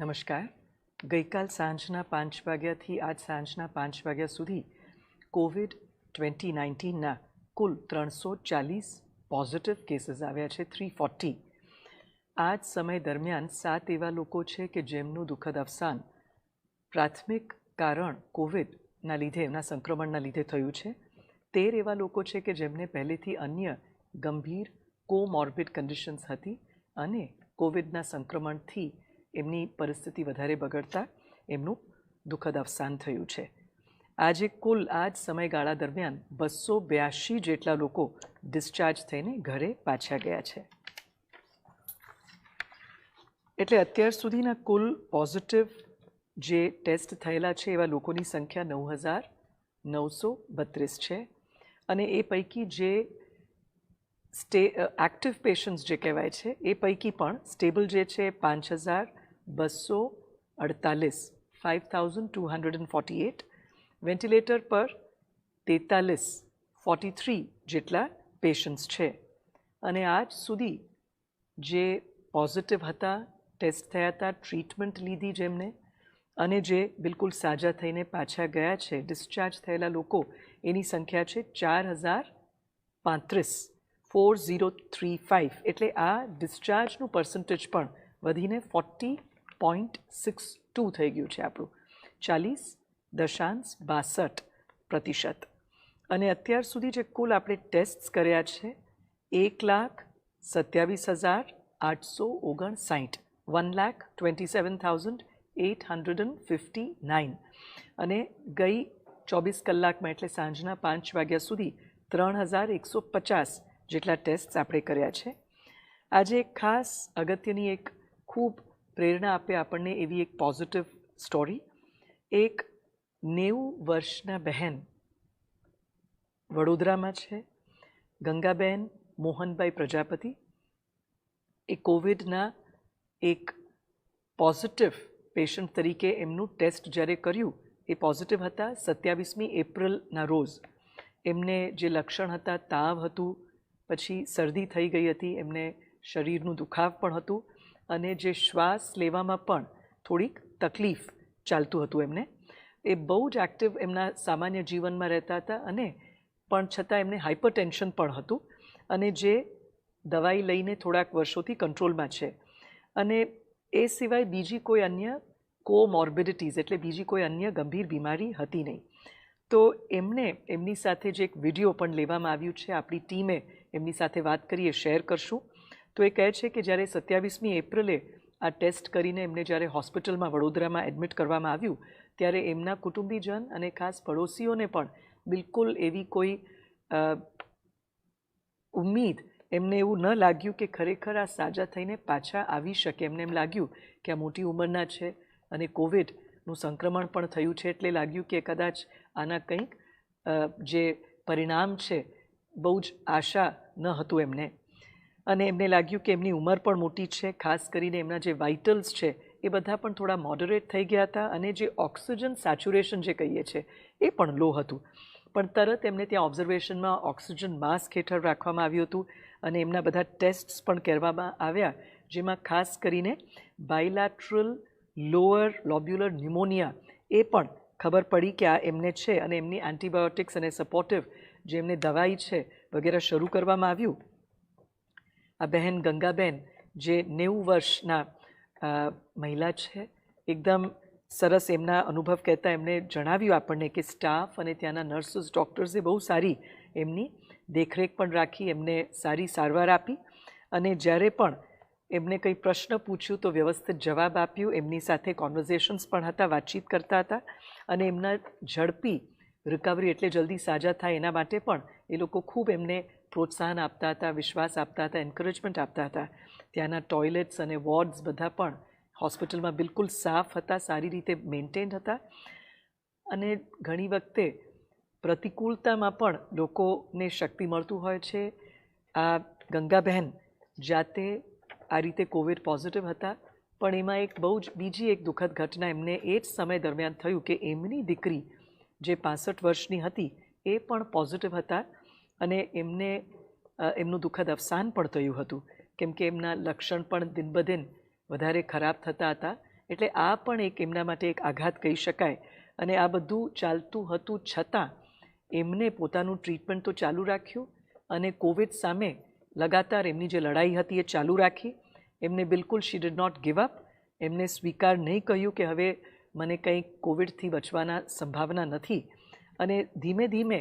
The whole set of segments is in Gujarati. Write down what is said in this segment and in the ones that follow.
નમસ્કાર. ગઈકાલ સાંજના 5 વાગ્યાથી આજ સાંજના 5 વાગ્યા સુધી કોવિડ-2019ના કુલ 340 પોઝિટિવ કેસીસ આવ્યા છે, 340. આ જ સમય દરમિયાન 7 એવા લોકો છે કે જેમનું દુઃખદ અવસાન પ્રાથમિક કારણ કોવિડના લીધે, એમના સંક્રમણના લીધે થયું છે. 13 એવા લોકો છે કે જેમને પહેલેથી અન્ય ગંભીર કોમોર્બિડ કન્ડિશન્સ હતી અને કોવિડના સંક્રમણથી એમની પરિસ્થિતિ વધારે બગડતા એમનું દુઃખદ અવસાન થયું છે. આજે કુલ આ જ સમયગાળા દરમિયાન 282 જેટલા લોકો ડિસ્ચાર્જ થઈને ઘરે પાછા ગયા છે. એટલે અત્યાર સુધીના કુલ પોઝિટિવ જે ટેસ્ટ થયેલા છે એવા લોકોની સંખ્યા 9,932 છે અને એ પૈકી જે એક્ટિવ પેશન્ટ્સ જે કહેવાય છે એ પૈકી પણ સ્ટેબલ જે છે 5,248, 5,248, વેન્ટિલેટર પર 43, 43 જેટલા પેશન્ટ્સ છે. અને આજ સુધી જે પોઝિટિવ હતા, ટેસ્ટ થયા હતા, ટ્રીટમેન્ટ લીધી જેમને અને જે બિલકુલ સાજા થઈને પાછા ગયા છે, ડિસ્ચાર્જ થયેલા લોકો, એની સંખ્યા છે 4,035, 4035. એટલે આ ડિસ્ચાર્જનું પર્સન્ટેજ પણ વધીને 40.62 થઈ ગયું છે આપણું, 40.62%. અને અત્યાર સુધી જે કુલ આપણે ટેસ્ટ કર્યા છે 1,27,859, 1,27,859. અને ગઈ 24 કલાકમાં એટલે સાંજના 5 વાગ્યા સુધી 3,150 જેટલા ટેસ્ટ આપણે કર્યા છે. આજે એક ખાસ અગત્યની એક ખૂબ પ્રેરણા આપે આપણને એવી એક પોઝિટિવ સ્ટોરી. એક 90 વર્ષના બહેન વડોદરામાં છે, ગંગાબેન મોહનભાઈ પ્રજાપતિ. એ કોવિડના એક પોઝિટિવ પેશન્ટ તરીકે એમનું ટેસ્ટ જ્યારે કર્યું એ પોઝિટિવ હતા. 27મી એપ્રિલના રોજ એમને જે લક્ષણ હતા, તાવ હતું, પછી શરદી થઈ ગઈ હતી, એમને શરીરનું દુખાવ પણ હતું અને જે શ્વાસ લેવામાં પણ થોડીક તકલીફ ચાલતું હતું એમને. એ બહુ જ એક્ટિવ એમના સામાન્ય જીવનમાં રહેતા હતા અને પણ છતાં એમને હાઇપરટેન્શન પણ હતું અને જે દવાઈ લઈને થોડાક વર્ષોથી કંટ્રોલમાં છે. અને એ સિવાય બીજી કોઈ અન્ય કોમોર્બિડિટીઝ એટલે બીજી કોઈ અન્ય ગંભીર બીમારી હતી નહીં. તો એમની સાથે જે એક વિડીયો પણ લેવામાં આવ્યું છે, આપણી ટીમે એમની સાથે વાત કરીએ, શેર કરશું. તો એ કહે છે કે જ્યારે 27મી એપ્રિલે આ ટેસ્ટ કરીને એમને જ્યારે હોસ્પિટલમાં વડોદરામાં એડમિટ કરવામાં આવ્યું ત્યારે એમના કુટુંબીજન અને ખાસ પડોશીઓને પણ બિલકુલ એવી કોઈ ઉમ્મીદ એમને એવું ન લાગ્યું કે ખરેખર આ સાજા થઈને પાછા આવી શકે. એમને એમ લાગ્યું કે આ મોટી ઉંમરના છે અને કોવિડનું સંક્રમણ પણ થયું છે એટલે લાગ્યું કે કદાચ આના કંઈક જે પરિણામ છે બહુ જ આશા ન હતું એમને. અને એમને લાગ્યું કે એમની ઉંમર પણ મોટી છે, ખાસ કરીને એમના જે વાઇટલ્સ છે એ બધા પણ થોડા મોડરેટ થઈ ગયા હતા અને જે ઓક્સિજન સેચ્યુરેશન જે કહીએ છીએ એ પણ લો હતું. પણ તરત એમને ત્યાં ઓબ્ઝર્વેશનમાં ઓક્સિજન માસ્ક હેઠળ રાખવામાં આવ્યું હતું અને એમના બધા ટેસ્ટ્સ પણ કરવામાં આવ્યા, જેમાં ખાસ કરીને બાયલેટરલ લોઅર લોબ્યુલર ન્યુમોનિયા એ પણ ખબર પડી કે આ એમને છે અને એમની એન્ટીબાયોટિક્સ અને સપોર્ટિવ જે એમને દવાઈ છે વગેરે શરૂ કરવામાં આવ્યું. આ બહેન ગંગાબેન જે 90 વર્ષના મહિલા છે, એકદમ સરસ એમના અનુભવ કહેતા એમને જણાવ્યું આપણને કે સ્ટાફ અને ત્યાંના નર્સિસ, ડૉક્ટર્સે બહુ સારી એમની દેખરેખ પણ રાખી, એમને સારી સારવાર આપી અને જ્યારે પણ એમને કંઈ પ્રશ્ન પૂછ્યું તો વ્યવસ્થિત જવાબ આપ્યું. એમની સાથે કોન્વર્ઝેશન્સ પણ હતા, વાતચીત કરતા હતા અને એમના ઝડપી રિકવરી એટલે જલ્દી સાજા થાય એના માટે પણ એ લોકો ખૂબ એમને પ્રોત્સાહન આપતા હતા, વિશ્વાસ આપતા હતા, એન્કરેજમેન્ટ આપતા હતા. ત્યાંના ટોયલેટ્સ અને વોર્ડ્સ બધા પણ હોસ્પિટલમાં બિલકુલ સાફ હતા, સારી રીતે મેન્ટેન્ડ હતા. અને ઘણી વખતે પ્રતિકૂળતામાં પણ લોકોને શક્તિ મળતું હોય છે. આ ગંગાબહેન જાતે આ રીતે કોવિડ પોઝિટિવ હતા, પણ એમાં એક બહુ જ બીજી એક દુઃખદ ઘટના એમને એ જ સમય દરમિયાન થયું કે એમની દીકરી જે 65 વર્ષની હતી એ પણ પોઝિટિવ હતા અને એમનું દુઃખદ અવસાન પણ થયું હતું, કેમ કે એમના લક્ષણ પણ દિન બદિન વધારે ખરાબ થતા હતા. એટલે આ પણ એક એમના માટે એક આઘાત કહી શકાય. અને આ બધું ચાલતું હતું છતાં એમને પોતાનું ટ્રીટમેન્ટ તો ચાલુ રાખ્યું અને કોવિડ સામે લગાતાર એમની જે લડાઈ હતી એ ચાલુ રાખી. એમને બિલકુલ she did not give up. એમને સ્વીકાર નહીં કહ્યું કે હવે મને કંઈ કોવિડથી બચવાના સંભાવના નથી. અને ધીમે ધીમે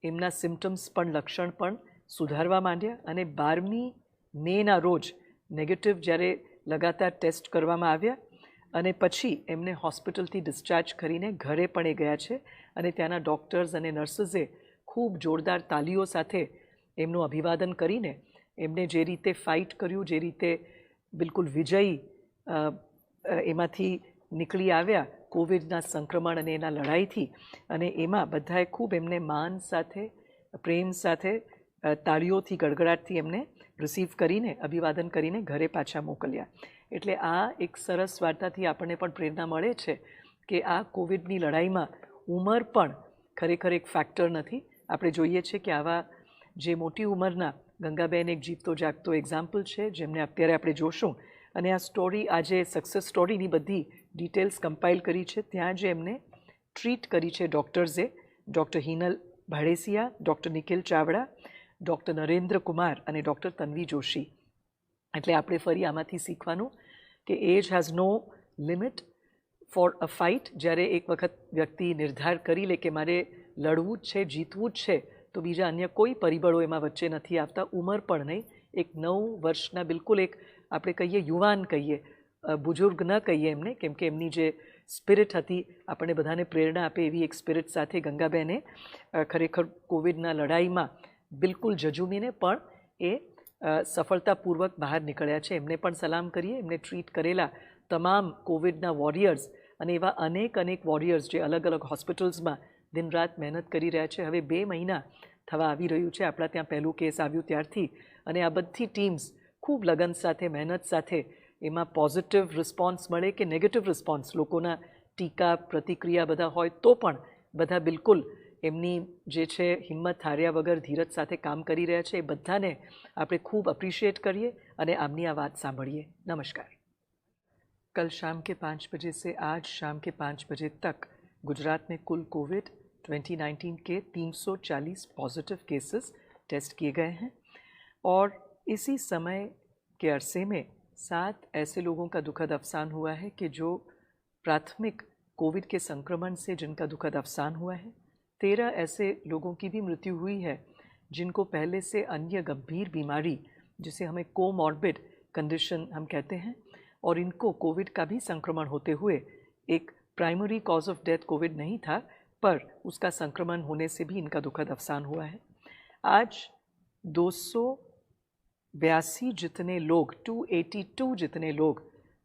એમના સિમ્ટમ્સ પણ લક્ષણ પણ સુધારવા માંડ્યા. અને 12મી મેના રોજ નેગેટિવ જ્યારે લગાતાર ટેસ્ટ કરવામાં આવ્યા અને પછી એમને હોસ્પિટલથી ડિસ્ચાર્જ કરીને ઘરે પણ એ ગયા છે. અને ત્યાંના ડૉક્ટર્સ અને નર્સિસે ખૂબ જોરદાર તાલીઓ સાથે એમનું અભિવાદન કરીને એમને જે રીતે ફાઇટ કર્યું, જે રીતે બિલકુલ વિજયી એમાંથી નીકળી આવ્યા કોવિડના સંક્રમણ અને એના લડાઈથી, અને એમાં બધાએ ખૂબ એમને માન સાથે, પ્રેમ સાથે, તાળીઓથી, ગડગડાટથી એમને રિસીવ કરીને, અભિવાદન કરીને ઘરે પાછા મોકલ્યા. એટલે આ એક સરસ વાર્તાથી આપણને પણ પ્રેરણા મળે છે કે આ કોવિડની લડાઈમાં ઉંમર પણ ખરેખર એક ફેક્ટર નથી. આપણે જોઈએ છીએ કે આવા જે મોટી ઉંમરના ગંગાબેન એક જીવતો જાગતો એક્ઝામ્પલ છે જેમને અત્યારે આપણે જોશું. અને આ સ્ટોરી, આજે સક્સેસ સ્ટોરીની બધી ડિટેલ્સ કમ્પાઇલ કરી છે. ત્યાં જે એમને ટ્રીટ કરી છે ડૉક્ટર્સે, doctor Hinal Bhadesia, doctor Nikhil Chavda, doctor Narendra Kumar અને ડૉક્ટર તન્વી જોશી. એટલે આપણે ફરી આમાંથી શીખવાનું કે age has no limit for a fight. જ્યારે એક વખત વ્યક્તિ નિર્ધાર કરી લે કે મારે લડવું જ છે, જીતવું જ છે, તો બીજા અન્ય કોઈ પરિબળો એમાં વચ્ચે નથી આવતા. ઉંમર પણ નહીં. એક 9 વર્ષના બિલકુલ એક આપણે કહીએ યુવાન કહીએ, બુઝુર્ગ ન કહીએ એમને, કેમ કે એમની જે સ્પિરિટ હતી આપણને બધાને પ્રેરણા આપે એવી એક સ્પિરિટ સાથે ગંગાબેને ખરેખર કોવિડના લડાઈમાં બિલકુલ ઝઝૂમીને પણ એ સફળતાપૂર્વક બહાર નીકળ્યા છે. એમને પણ સલામ કરીએ. એમને ટ્રીટ કરેલા તમામ કોવિડના વોરિયર્સ અને એવા અનેક વોરિયર્સ જે અલગ અલગ હોસ્પિટલ્સમાં દિન રાત મહેનત કરી રહ્યા છે. હવે 2 મહિના થવા આવી રહ્યું છે આપણા ત્યાં પહેલું કેસ આવ્યું ત્યારથી. અને આ બધી ટીમ્સ ખૂબ લગન સાથે, મહેનત સાથે એમાં પોઝિટિવ રિસ્પોન્સ મળે કે નેગેટિવ રિસ્પોન્સ, લોકોના ટીકા પ્રતિક્રિયા બધા હોય તો પણ બધા બિલકુલ એમની જે છે હિંમત હાર્યા વગર ધીરજ સાથે કામ કરી રહ્યા છે. એ બધાને આપણે ખૂબ અપ્રિશિએટ કરીએ અને આમની આ વાત સાંભળીએ. નમસ્કાર. कल शाम के 5 बजे से आज शाम के 5 बजे तक गुजरात में कुल कोविड 2019 के 340 पॉजिटिव केसेस टेस्ट किए गए हैं. और इसी समय के अरसे में 7 ऐसे लोगों का दुखद अवसान हुआ है कि जो प्राथमिक कोविड के संक्रमण से जिनका दुखद अवसान हुआ है. 13 ऐसे लोगों की भी मृत्यु हुई है जिनको पहले से अन्य गंभीर बीमारी, जिसे हमें कोमॉर्बिड कंडीशन हम कहते हैं, और इनको कोविड का भी संक्रमण होते हुए एक primary cause of death Covid नहीं था, पर उसका संक्रमण होने से भी इनका दुखद अवसान हुआ है. आज 282 जितने लोग, 282 जितने लोग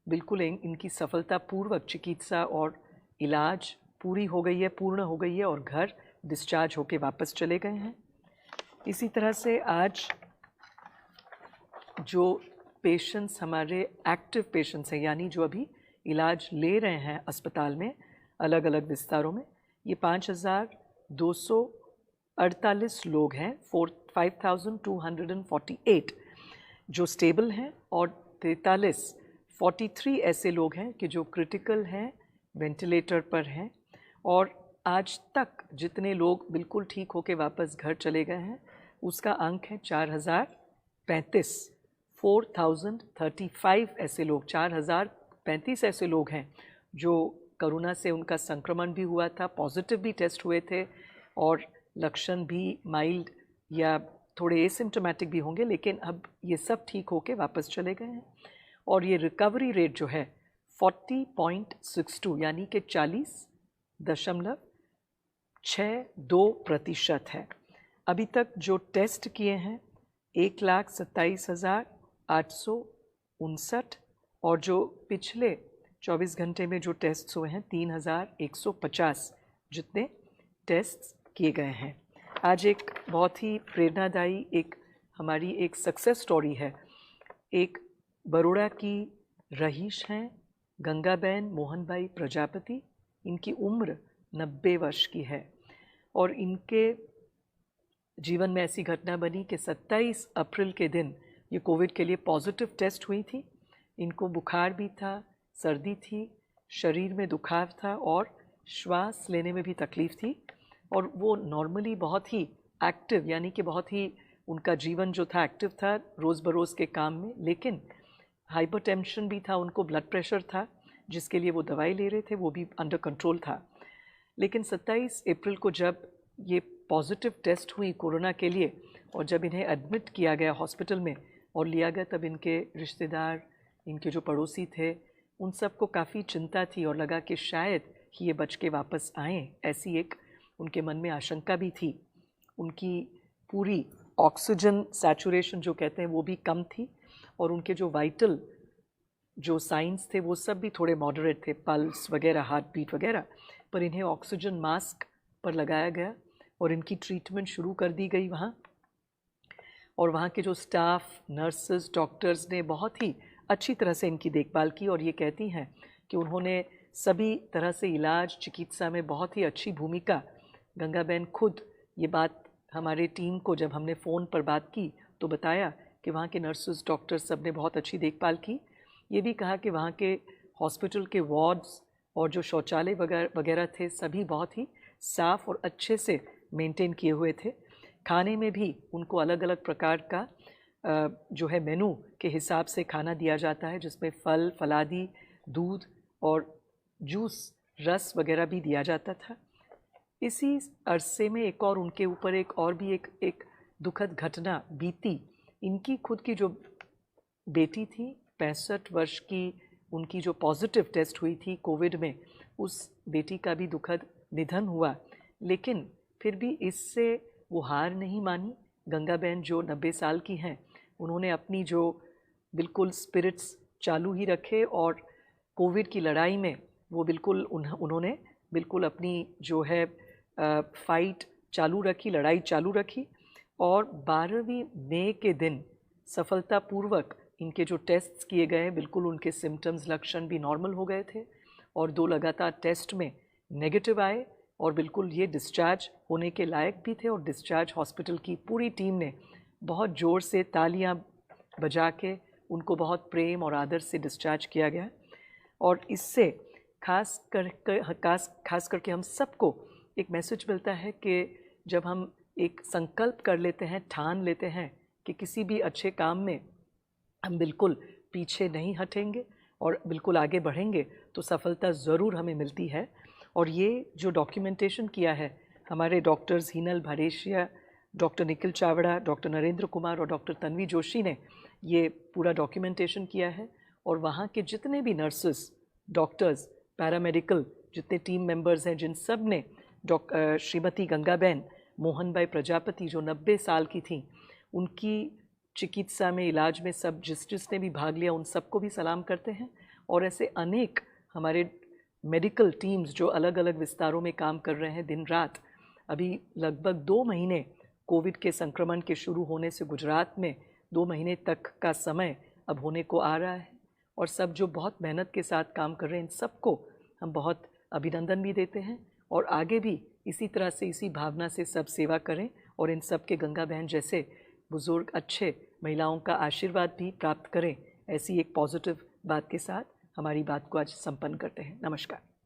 बिल्कुल इनकी सफलतापूर्वक चिकित्सा और इलाज पूरी हो गई है, पूर्ण हो गई है और घर डिस्चार्ज होके वापस चले गए हैं. इसी तरह से आज जो पेशेंट्स हमारे एक्टिव पेशेंट्स हैं, यानी जो अभी इलाज ले रहे हैं अस्पताल में अलग अलग विस्तारों में, ये 5248 लोग हैं. 5248 जो स्टेबल हैं और 43 ऐसे लोग हैं कि जो क्रिटिकल हैं, वेंटिलेटर पर हैं. और आज तक जितने लोग बिल्कुल ठीक होके वापस घर चले गए हैं उसका अंक है 4035. 4035 ऐसे लोग, 4035 ऐसे लोग हैं जो कोरोना से उनका संक्रमण भी हुआ था, पॉजिटिव भी टेस्ट हुए थे और लक्षण भी माइल्ड या थोड़े एसिम्टोमेटिक भी होंगे, लेकिन अब ये सब ठीक होके वापस चले गए हैं. और ये रिकवरी रेट जो है 40.62 यानी कि 40.62% है. अभी तक जो टेस्ट किए हैं 1,27,859 और जो पिछले 24 घंटे में जो टेस्ट हुए हैं 3,150 जितने टेस्ट किए गए हैं. आज एक बहुत ही प्रेरणादायी एक हमारी एक सक्सेस स्टोरी है. एक बड़ौदा की रहीश हैं गंगाबेन मोहनभाई प्रजापति. इनकी उम्र 90 वर्ष की है और इनके जीवन में ऐसी घटना बनी कि 27 अप्रैल के दिन ये कोविड के लिए पॉजिटिव टेस्ट हुई थी. इनको बुखार भी था, सर्दी थी शरीर में दुखाव था और श्वास लेने में भी तकलीफ़ थी। और वो नॉर्मली बहुत ही एक्टिव, यानी कि बहुत ही उनका जीवन जो था एक्टिव था रोज़ बरोज़ के काम में, लेकिन हाइपरटेंशन भी था, उनको ब्लड प्रेशर था जिसके लिए वो दवाई ले रहे थे, वो भी अंडर कंट्रोल था। लेकिन 27 अप्रैल को जब ये पॉजिटिव टेस्ट हुई कोरोना के लिए और जब इन्हें एडमिट किया गया हॉस्पिटल में और लिया गया, तब इनके रिश्तेदार, इनके जो पड़ोसी थे, उन सबको काफ़ी चिंता थी और लगा कि शायद ही ये बच के वापस आएँ, ऐसी एक उनके मन में आशंका भी थी। उनकी पूरी ऑक्सीजन सैचुरेशन जो कहते हैं वो भी कम थी और उनके जो वाइटल जो साइंस थे वो सब भी थोड़े मॉडरेट थे, पल्स वगैरह, हार्ट बीट वगैरह। पर इन्हें ऑक्सीजन मास्क पर लगाया गया और इनकी ट्रीटमेंट शुरू कर दी गई वहाँ। और वहाँ के जो स्टाफ, नर्सेस, डॉक्टर्स ने बहुत ही अच्छी तरह से इनकी देखभाल की और ये कहती हैं कि उन्होंने सभी तरह से इलाज, चिकित्सा में बहुत ही अच्छी भूमिका, गंगाबेन खुद ये बात हमारे टीम को जब हमने फ़ोन पर बात की तो बताया कि वहाँ के नर्सेस, डॉक्टर्स सब ने बहुत अच्छी देखभाल की। ये भी कहा कि वहाँ के हॉस्पिटल के वार्ड्स और जो शौचालय वगैरह थे सभी बहुत ही साफ़ और अच्छे से मेंटेन किए हुए थे। खाने में भी उनको अलग अलग प्रकार का जो है मेनू के हिसाब से खाना दिया जाता है, जिसमें फल, फलादी, दूध और जूस, रस वगैरह भी दिया जाता था। इसी अरसे में एक और उनके ऊपर एक दुखद घटना बीती। इनकी खुद की जो बेटी थी, 65 वर्ष की, उनकी जो पॉजिटिव टेस्ट हुई थी कोविड में, उस बेटी का भी दुखद निधन हुआ। लेकिन फिर भी इससे वो हार नहीं मानी। गंगाबेन जो 90 साल की हैं, उन्होंने अपनी जो बिल्कुल स्पिरिट्स चालू ही रखे और कोविड की लड़ाई में वो बिल्कुल उन्होंने बिल्कुल अपनी जो है फाइट चालू रखी, लड़ाई चालू रखी। और 12वीं मई के दिन सफलतापूर्वक इनके जो टेस्ट्स किए गए, बिल्कुल उनके सिम्टम्स, लक्षण भी नॉर्मल हो गए थे और 2 लगातार टेस्ट में नेगेटिव आए और बिल्कुल ये डिस्चार्ज होने के लायक भी थे। और डिस्चार्ज हॉस्पिटल की पूरी टीम ने बहुत ज़ोर से तालियां बजा के उनको बहुत प्रेम और आदर से डिस्चार्ज किया गया। और इससे खास करके हम सबको एक मैसेज मिलता है कि जब हम एक संकल्प कर लेते हैं, ठान लेते हैं कि किसी भी अच्छे काम में हम बिल्कुल पीछे नहीं हटेंगे और बिल्कुल आगे बढ़ेंगे, तो सफलता ज़रूर हमें मिलती है। और ये जो डॉक्यूमेंटेशन किया है हमारे doctors Hinal Bhareshia, doctor Nikhil Chavda, doctor Narendra Kumar और डॉक्टर तन्वी जोशी ने ये पूरा डॉक्यूमेंटेशन किया है। और वहाँ के जितने भी नर्सेस, डॉक्टर्स, पैरामेडिकल जितने टीम मेंबर्स हैं, जिन सब ने श्रीमती गंगाबेन मोहनबाई प्रजापति जो 90 साल की थीं, उनकी चिकित्सा में, इलाज में सब जिसने भी भाग लिया, उन सबको भी सलाम करते हैं। और ऐसे अनेक हमारे मेडिकल टीम्स जो अलग अलग विस्तारों में काम कर रहे हैं दिन रात। अभी लगभग 2 महीने कोविड के संक्रमण के शुरू होने से गुजरात में 2 महीने तक का समय अब होने को आ रहा है और सब जो बहुत मेहनत के साथ काम कर रहे हैं, इन सबको हम बहुत अभिनंदन भी देते हैं। और आगे भी इसी तरह से, इसी भावना से सब सेवा करें और इन सब के गंगा बहन जैसे बुज़ुर्ग अच्छे महिलाओं का आशीर्वाद भी प्राप्त करें। ऐसी एक पॉजिटिव बात के साथ हमारी बात को आज संपन्न करते हैं। नमस्कार।